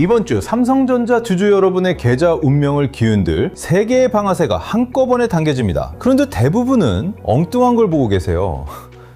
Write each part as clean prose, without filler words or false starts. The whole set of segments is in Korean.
이번 주 삼성전자 주주 여러분의 계좌 운명을 기운들 3개의 방아쇠가 한꺼번에 당겨집니다. 그런데 대부분은 엉뚱한 걸 보고 계세요.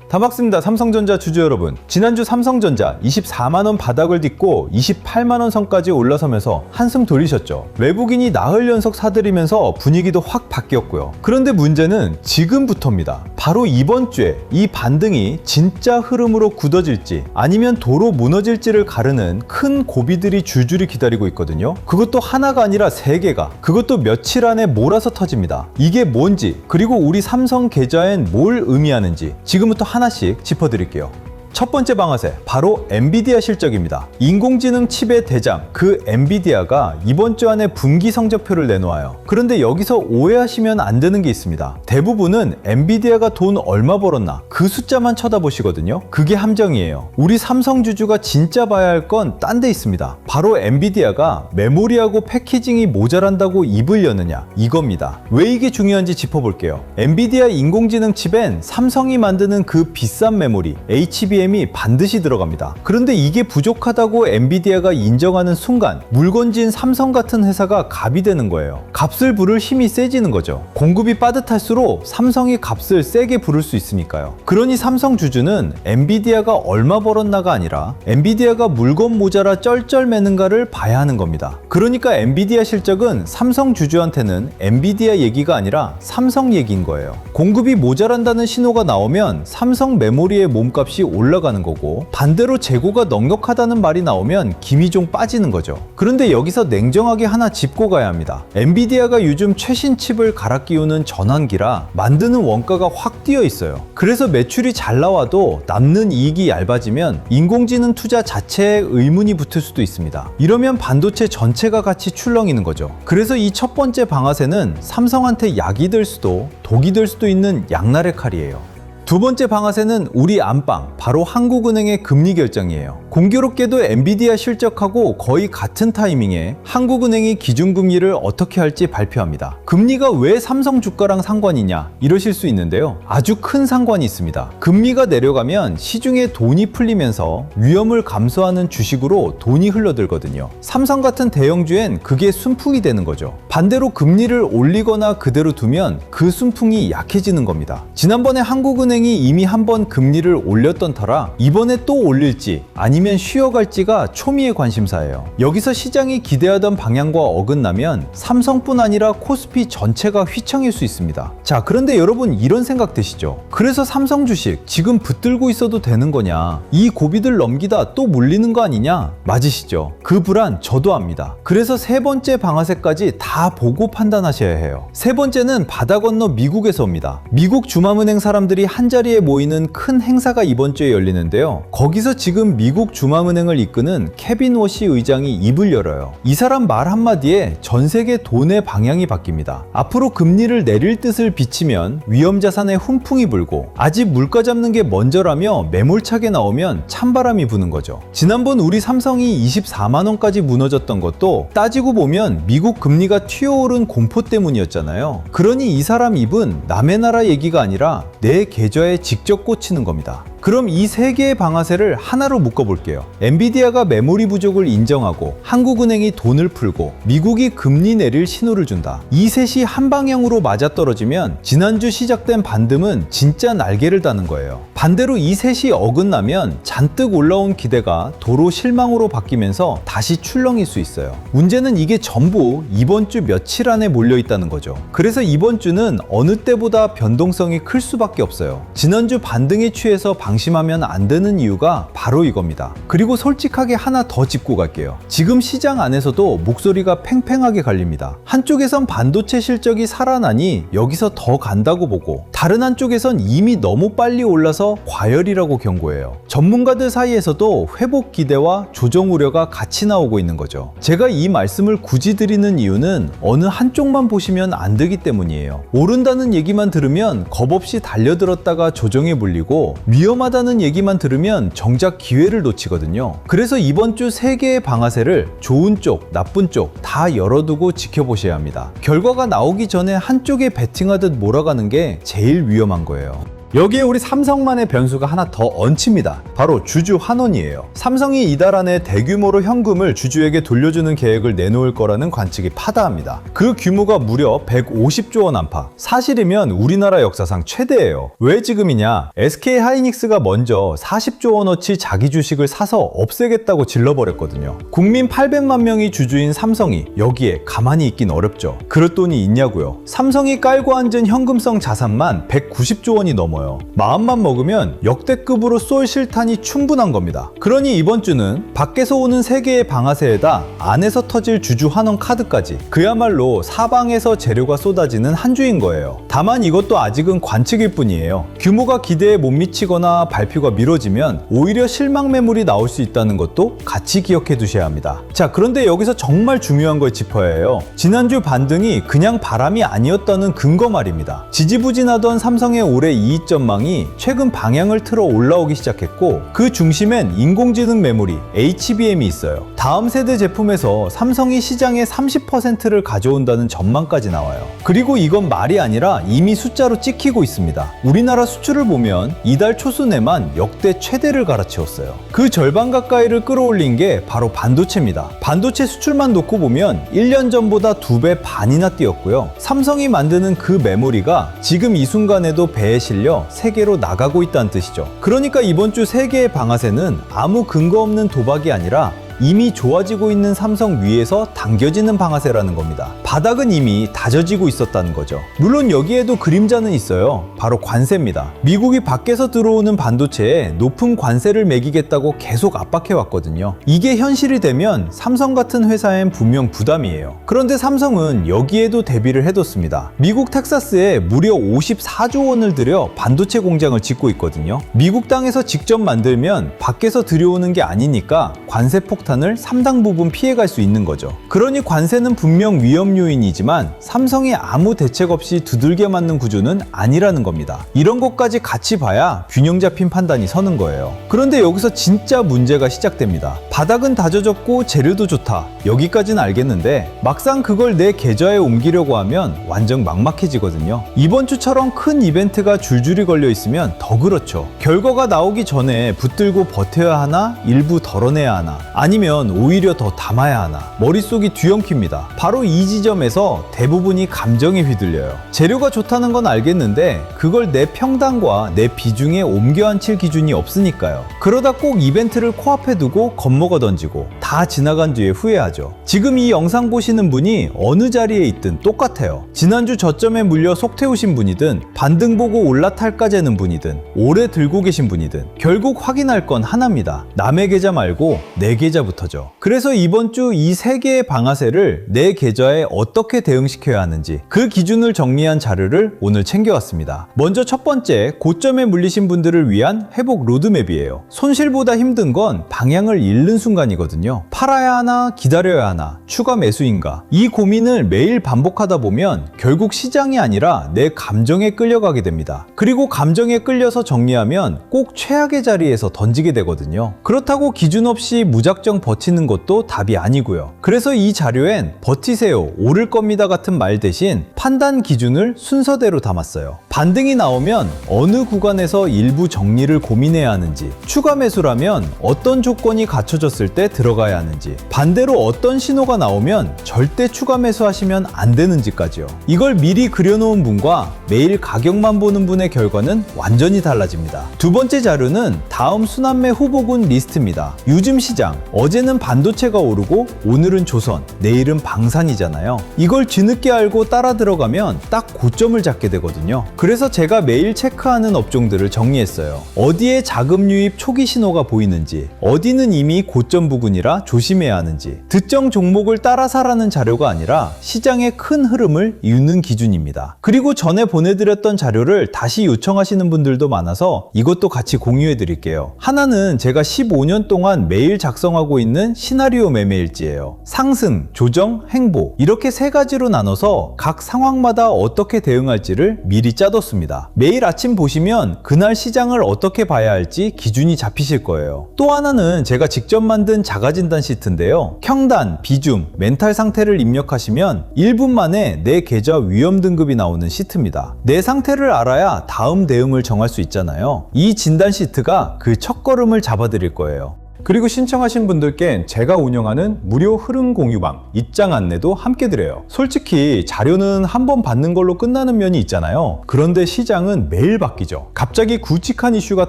다 맞습니다. 삼성전자 주주 여러분, 지난주 삼성전자 24만원 바닥을 딛고 28만원 선까지 올라서면서 한숨 돌리셨죠. 외국인이 나흘 연속 사들이면서 분위기도 확 바뀌었고요. 그런데 문제는 지금부터입니다. 바로 이번 주에 이 반등이 진짜 흐름으로 굳어질지 아니면 도로 무너질지를 가르는 큰 고비들이 줄줄이 기다리고 있거든요. 그것도 하나가 아니라 3개가, 그것도 며칠 안에 몰아서 터집니다. 이게 뭔지, 그리고 우리 삼성 계좌엔 뭘 의미하는지 지금부터 하나씩 짚어드릴게요. 첫 번째 방아쇠, 바로 엔비디아 실적입니다. 인공지능 칩의 대장, 그 엔비디아가 이번 주 안에 분기 성적표를 내놓아요. 그런데 여기서 오해하시면 안 되는 게 있습니다. 대부분은 엔비디아가 돈 얼마 벌었나 그 숫자만 쳐다보시거든요. 그게 함정이에요. 우리 삼성 주주가 진짜 봐야 할 건 딴 데 있습니다. 바로 엔비디아가 메모리하고 패키징이 모자란다고 입을 여느냐, 이겁니다. 왜 이게 중요한지 짚어볼게요. 엔비디아 인공지능 칩엔 삼성이 만드는 그 비싼 메모리 HBM이 반드시 들어갑니다. 그런데 이게 부족하다고 엔비디아가 인정하는 순간 물건진 삼성 같은 회사가 갑이 되는 거예요. 값을 부를 힘이 세지는 거죠. 공급이 빠듯할수록 삼성이 값을 세게 부를 수 있으니까요. 그러니 삼성 주주는 엔비디아가 얼마 벌었나가 아니라 엔비디아가 물건 모자라 쩔쩔매는가를 봐야 하는 겁니다. 그러니까 엔비디아 실적은 삼성 주주한테는 엔비디아 얘기가 아니라 삼성 얘기인 거예요. 공급이 모자란다는 신호가 나오면 삼성 메모리의 몸값이 올라가는 거고, 반대로 재고가 넉넉하다는 말이 나오면 김이 좀 빠지는 거죠. 그런데 여기서 냉정하게 하나 짚고 가야 합니다. 엔비디아가 요즘 최신 칩을 갈아 끼우는 전환기라 만드는 원가가 확 뛰어 있어요. 그래서 매출이 잘 나와도 남는 이익이 얇아지면 인공지능 투자 자체에 의문이 붙을 수도 있습니다. 이러면 반도체 전체가 같이 출렁이는 거죠. 그래서 이 첫 번째 방아쇠는 삼성한테 약이 될 수도 독이 될 수도 있는 양날의 칼이에요. 두 번째 방아쇠는 우리 안방, 바로 한국은행의 금리 결정이에요. 공교롭게도 엔비디아 실적하고 거의 같은 타이밍에 한국은행이 기준금리를 어떻게 할지 발표합니다. 금리가 왜 삼성 주가랑 상관이냐 이러실 수 있는데요. 아주 큰 상관이 있습니다. 금리가 내려가면 시중에 돈이 풀리면서 위험을 감소하는 주식으로 돈이 흘러들거든요. 삼성 같은 대형주엔 그게 순풍이 되는 거죠. 반대로 금리를 올리거나 그대로 두면 그 순풍이 약해지는 겁니다. 지난번에 한국은행이 이미 한번 금리를 올렸던 터라 이번에 또 올릴지 아니면 쉬어갈지가 초미의 관심사예요. 여기서 시장이 기대하던 방향과 어긋나면 삼성뿐 아니라 코스피 전체가 휘청일 수 있습니다. 자, 그런데 여러분 이런 생각 드시죠? 그래서 삼성 주식 지금 붙들고 있어도 되는 거냐? 이 고비들 넘기다 또 물리는 거 아니냐? 맞으시죠? 그 불안 저도 압니다. 그래서 세 번째 방아쇠까지 다 보고 판단하셔야 해요. 세 번째는 바다 건너 미국에서 옵니다. 미국 중앙은행 사람들이 한 자리에 모이는 큰 행사가 이번 주에 열리는데요. 거기서 지금 미국 중앙은행을 이끄는 케빈 워시 의장이 입을 열어요. 이 사람 말 한마디에 전 세계 돈의 방향이 바뀝니다. 앞으로 금리를 내릴 뜻을 비치면 위험자산에 훈풍이 불고, 아직 물가 잡는 게 먼저라며 매몰차게 나오면 찬바람이 부는 거죠. 지난번 우리 삼성이 24만원까지 무너졌던 것도 따지고 보면 미국 금리가 튀어오른 공포 때문이었잖아요. 그러니 이 사람 입은 남의 나라 얘기가 아니라 내 계좌에 직접 꽂히는 겁니다. 그럼 이 3개의 방아쇠를 하나로 묶어볼게요. 엔비디아가 메모리 부족을 인정하고 한국은행이 돈을 풀고 미국이 금리 내릴 신호를 준다. 이 셋이 한 방향으로 맞아떨어지면 지난주 시작된 반등은 진짜 날개를 다는 거예요. 반대로 이 셋이 어긋나면 잔뜩 올라온 기대가 도로 실망으로 바뀌면서 다시 출렁일 수 있어요. 문제는 이게 전부 이번 주 며칠 안에 몰려있다는 거죠. 그래서 이번 주는 어느 때보다 변동성이 클 수밖에 없어요. 지난주 반등에 취해서 방심하면 안 되는 이유가 바로 이겁니다. 그리고 솔직하게 하나 더 짚고 갈게요. 지금 시장 안에서도 목소리가 팽팽하게 갈립니다. 한쪽에선 반도체 실적이 살아나니 여기서 더 간다고 보고, 다른 한쪽에선 이미 너무 빨리 올라서 과열이라고 경고해요. 전문가들 사이에서도 회복 기대와 조정 우려가 같이 나오고 있는 거죠. 제가 이 말씀을 굳이 드리는 이유는 어느 한쪽만 보시면 안 되기 때문이에요. 오른다는 얘기만 들으면 겁없이 달려들었다가 조정에 물리고, 위험하다는 얘기만 들으면 정작 기회를 놓치거든요. 그래서 이번 주 3개의 방아쇠를 좋은 쪽, 나쁜 쪽 다 열어두고 지켜보셔야 합니다. 결과가 나오기 전에 한쪽에 베팅하듯 몰아가는 게 제일 위험한 거예요. 여기에 우리 삼성만의 변수가 하나 더 얹힙니다. 바로 주주 환원이에요. 삼성이 이달 안에 대규모로 현금을 주주에게 돌려주는 계획을 내놓을 거라는 관측이 파다합니다. 그 규모가 무려 150조 원 안팎. 사실이면 우리나라 역사상 최대예요. 왜 지금이냐? SK 하이닉스가 먼저 40조 원어치 자기 주식을 사서 없애겠다고 질러버렸거든요. 국민 800만 명이 주주인 삼성이 여기에 가만히 있긴 어렵죠. 그럴 돈이 있냐고요. 삼성이 깔고 앉은 현금성 자산만 190조 원이 넘어요. 마음만 먹으면 역대급으로 쏠 실탄이 충분한 겁니다. 그러니 이번 주는 밖에서 오는 3개의 방아쇠에다 안에서 터질 주주 환원 카드까지 그야말로 사방에서 재료가 쏟아지는 한 주인 거예요. 다만 이것도 아직은 관측일 뿐이에요. 규모가 기대에 못 미치거나 발표가 미뤄지면 오히려 실망 매물이 나올 수 있다는 것도 같이 기억해 두셔야 합니다. 자, 그런데 여기서 정말 중요한 걸 짚어야 해요. 지난주 반등이 그냥 바람이 아니었다는 근거 말입니다. 지지부진하던 삼성의 올해 이익 전망이 최근 방향을 틀어 올라오기 시작했고 그 중심엔 인공지능 메모리 HBM이 있어요. 다음 세대 제품에서 삼성이 시장의 30%를 가져온다는 전망까지 나와요. 그리고 이건 말이 아니라 이미 숫자로 찍히고 있습니다. 우리나라 수출을 보면 이달 초순에만 역대 최대를 갈아치웠어요. 그 절반 가까이를 끌어올린 게 바로 반도체입니다. 반도체 수출만 놓고 보면 1년 전보다 2배 반이나 뛰었고요. 삼성이 만드는 그 메모리가 지금 이 순간에도 배에 실려 세계로 나가고 있다는 뜻이죠. 그러니까 이번 주 세계의 방아쇠는 아무 근거 없는 도박이 아니라 이미 좋아지고 있는 삼성 위에서 당겨지는 방아쇠라는 겁니다. 바닥은 이미 다져지고 있었다는 거죠. 물론 여기에도 그림자는 있어요. 바로 관세입니다. 미국이 밖에서 들어오는 반도체에 높은 관세를 매기겠다고 계속 압박해왔거든요. 이게 현실이 되면 삼성 같은 회사엔 분명 부담이에요. 그런데 삼성은 여기에도 대비를 해뒀습니다. 미국 텍사스에 무려 54조 원을 들여 반도체 공장을 짓고 있거든요. 미국 땅에서 직접 만들면 밖에서 들여오는 게 아니니까 관세 폭탄을 상당 부분 피해갈 수 있는 거죠. 그러니 관세는 분명 위험 요인이지만 삼성이 아무 대책 없이 두들겨 맞는 구조는 아니라는 겁니다. 이런 것까지 같이 봐야 균형 잡힌 판단이 서는 거예요. 그런데 여기서 진짜 문제가 시작됩니다. 바닥은 다져졌고 재료도 좋다. 여기까지는 알겠는데 막상 그걸 내 계좌에 옮기려고 하면 완전 막막해지거든요. 이번 주처럼 큰 이벤트가 줄줄이 걸려 있으면 더 그렇죠. 결과가 나오기 전에 붙들고 버텨야 하나? 일부 덜어내야 하나? 아니면 오히려 더 담아야 하나? 머릿속이 뒤엉킵니다. 바로 이 지점에서 대부분이 감정에 휘둘려요. 재료가 좋다는 건 알겠는데 그걸 내 평단과 내 비중에 옮겨 앉힐 기준이 없으니까요. 그러다 꼭 이벤트를 코앞에 두고 겁먹어 던지고 다 지나간 뒤에 후회하죠. 지금 이 영상 보시는 분이 어느 자리에 있든 똑같아요. 지난주 저점에 물려 속 태우신 분이든 반등 보고 올라탈까 재는 분이든 오래 들고 계신 분이든 결국 확인할 건 하나입니다. 남의 계좌 말고 내 계좌부터죠. 그래서 이번 주 이 3개의 방아쇠를 내 계좌에 어떻게 대응시켜야 하는지 그 기준을 정리한 자료를 오늘 챙겨왔습니다. 먼저 첫 번째, 고점에 물리신 분들을 위한 회복 로드맵이에요. 손실보다 힘든 건 방향을 잃는 순간이거든요. 팔아야 하나 기다려야 하나 추가 매수인가, 이 고민을 매일 반복하다 보면 결국 시장이 아니라 내 감정에 끌려가게 됩니다. 그리고 감정에 끌려서 정리하면 꼭 최악의 자리에서 던지게 되거든요. 그렇다고 기준 없이 무작정 버티는 것도 답이 아니고요. 그래서 이 자료엔 버티세요, 오를 겁니다 같은 말 대신 판단 기준을 순서대로 담았어요. 반등이 나오면 어느 구간에서 일부 정리를 고민해야 하는지, 추가 매수라면 어떤 조건이 갖춰졌을 때 들어가야 하는지, 반대로 어떤 신호가 나오면 절대 추가 매수하시면 안 되는지까지요. 이걸 미리 그려놓은 분과 매일 가격만 보는 분의 결과는 완전히 달라집니다. 두 번째 자료는 다음 순환매 후보군 리스트입니다. 요즘 시장, 어제는 반도체가 오르고 오늘은 조선, 내일은 방산이잖아요. 이걸 뒤늦게 알고 따라 들어가면 딱 고점을 잡게 되거든요. 그래서 제가 매일 체크하는 업종들을 정리했어요. 어디에 자금 유입 초기 신호가 보이는지, 어디는 이미 고점 부근이라 조심해야 하는지, 특정 종목을 따라 사라는 자료가 아니라 시장의 큰 흐름을 이유는 기준입니다. 그리고 전에 보내드렸던 자료를 다시 요청하시는 분들도 많아서 이것도 같이 공유해 드릴게요. 하나는 제가 15년 동안 매일 작성하고 작용하고 있는 시나리오 매매일지예요. 상승, 조정, 행보 이렇게 세 가지로 나눠서 각 상황마다 어떻게 대응할지를 미리 짜뒀습니다. 매일 아침 보시면 그날 시장을 어떻게 봐야 할지 기준이 잡히실 거예요. 또 하나는 제가 직접 만든 자가진단 시트인데요. 평단, 비중, 멘탈 상태를 입력하시면 1분 만에 내 계좌 위험 등급이 나오는 시트입니다. 내 상태를 알아야 다음 대응을 정할 수 있잖아요. 이 진단 시트가 그 첫걸음을 잡아드릴 거예요. 그리고 신청하신 분들께 제가 운영하는 무료 흐름 공유방 입장 안내도 함께 드려요. 솔직히 자료는 한 번 받는 걸로 끝나는 면이 있잖아요. 그런데 시장은 매일 바뀌죠. 갑자기 굵직한 이슈가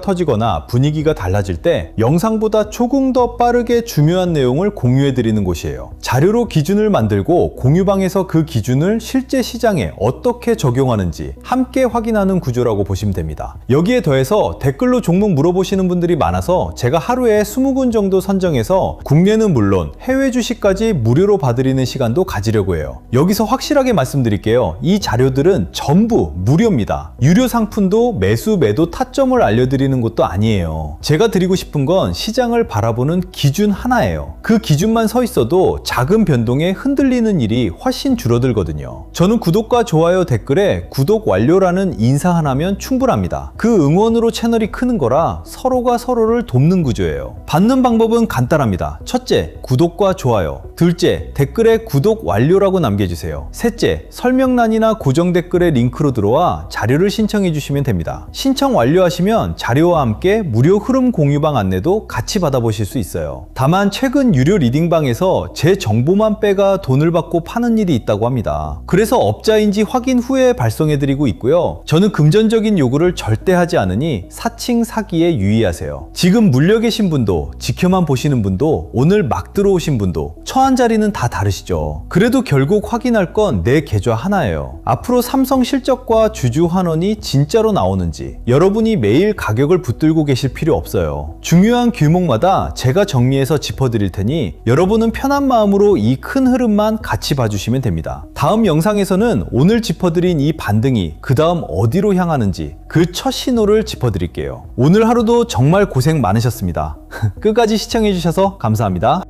터지거나 분위기가 달라질 때 영상보다 조금 더 빠르게 중요한 내용을 공유해 드리는 곳이에요. 자료로 기준을 만들고 공유방에서 그 기준을 실제 시장에 어떻게 적용하는지 함께 확인하는 구조라고 보시면 됩니다. 여기에 더해서 댓글로 종목 물어보시는 분들이 많아서 제가 하루에 20분 정도 선정해서 국내는 물론 해외 주식까지 무료로 봐드리는 시간도 가지려고 해요. 여기서 확실하게 말씀드릴게요. 이 자료들은 전부 무료입니다. 유료 상품도 매수 매도 타점을 알려드리는 것도 아니에요. 제가 드리고 싶은 건 시장을 바라보는 기준 하나예요. 그 기준만 서 있어도 작은 변동에 흔들리는 일이 훨씬 줄어들거든요. 저는 구독과 좋아요 댓글에 구독 완료라는 인사 하나면 충분합니다. 그 응원으로 채널이 크는 거라 서로가 서로를 돕는 구조예요. 받는 방법은 간단합니다. 첫째, 구독과 좋아요. 둘째, 댓글에 구독 완료라고 남겨주세요. 셋째, 설명란이나 고정 댓글에 링크로 들어와 자료를 신청해 주시면 됩니다. 신청 완료하시면 자료와 함께 무료 흐름 공유방 안내도 같이 받아보실 수 있어요. 다만 최근 유료 리딩방에서 제 정보만 빼가 돈을 받고 파는 일이 있다고 합니다. 그래서 업자인지 확인 후에 발송해드리고 있고요. 저는 금전적인 요구를 절대 하지 않으니 사칭 사기에 유의하세요. 지금 물려 계신 분도 지켜만 보시는 분도 오늘 막 들어오신 분도 처한 자리는 다 다르시죠. 그래도 결국 확인할 건 내 계좌 하나예요. 앞으로 삼성 실적과 주주 환원이 진짜로 나오는지 여러분이 매일 가격을 붙들고 계실 필요 없어요. 중요한 규목마다 제가 정리해서 짚어드릴 테니 여러분은 편한 마음으로 이 큰 흐름만 같이 봐주시면 됩니다. 다음 영상에서는 오늘 짚어드린 이 반등이 그 다음 어디로 향하는지 그 첫 신호를 짚어드릴게요. 오늘 하루도 정말 고생 많으셨습니다. 끝까지 시청해주셔서 감사합니다.